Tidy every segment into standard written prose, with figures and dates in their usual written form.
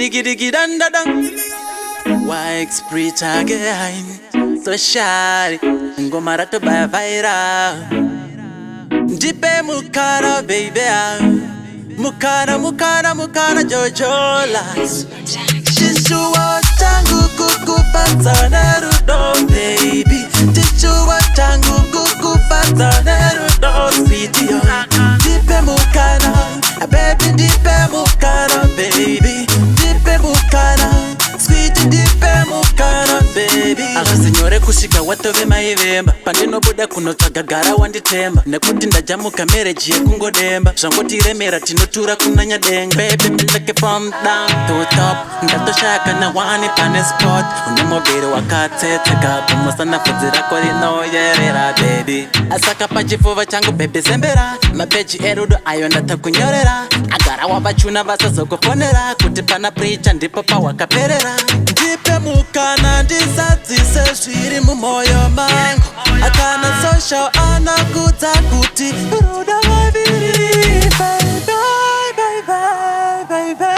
diggy diggy dun dun dun. Why preach again? So shy, ngoma rato by viral. Jipe mukana baby, mukana jojola. Chichua changu kukupata nerudo baby. Chichua changu kukupata nerudo sweetie. Jipe mukana, baby jipe mukana baby. Jipe mukana, sweetie jipe mukana baby. Signore kushika watove maivemba pandino buda kunotagagara wanditemba nekuti ndajamuka mereji yekungodemba zvangotiremera tinotura kunanya denga. Baby me looking from down to top ndatoshaka na wani pane spot une muviri wakatsetseka kumusana pfudzi rako rinoyerera baby. Asaka pachifuva changu baby zembera mapeji erudo ayo ndatakunyorera agara wavachuna vasazokufonera kuti pana preacher ndipo pawakaperera. Ndipe mukana ndisadzise zviri mumoyo mangu akana social anakudza kuti rudo vaviri. Bye bye bye.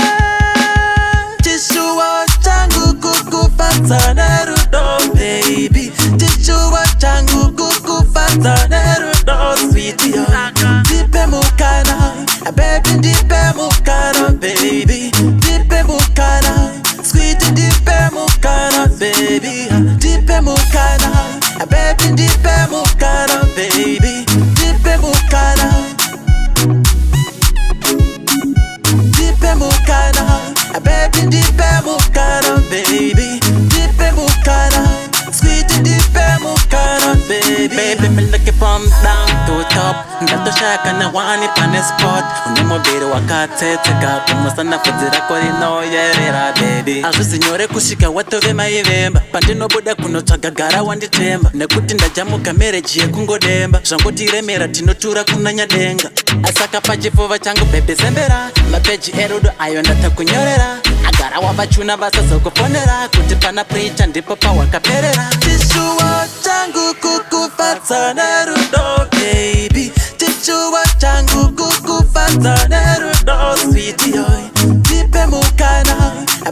Chishuwa changu kukufadza nerudo baby. Chishuwa changu kukufadza nerudo sweetie. Ndipe mukana baby, ndipe mukana baby. Ndipe mukana sweetie, ndipe mukana baby. Ndipe mukana baby, ndipe mukana baby. Ndipe mukana, ndipe mukana baby, ndipe mukana baby. Ndipe mukana sweetie, ndipe mukana baby. Baby me looking from down to top ndatoshaka na wani pane spot une muviri wakatsetseka kumusana pfudzi rako rinoyerera baby. Hazvisinyore kusvika watove maivemba pandinobuda kunotsvagagara wanditemba nekuti ndajamuka mereji yekungodemba zvangotiremera tinotura kunanya denga. Asaka pachifuva changu baby zembera mapeji erudo ayo ndatakunyorera agara wavachuna vasazokufonera kuti pana preacher ndipo pawakaperera. Chishuwa changu kukufadza nerudo baby. Chishuwa changu kukufadza nerudo sweetie. Ndipe mukana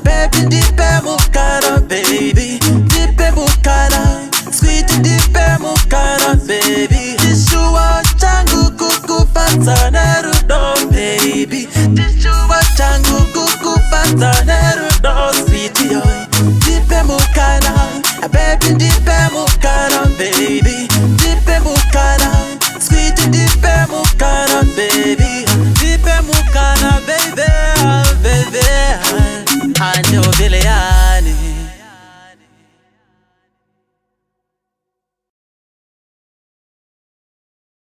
baby, ndipe mukana baby. Ndipe mukana sweetie, ndipe mukana baby. Chishuwa changu kukufadza nerudo baby. Chishuwa changu kukufadza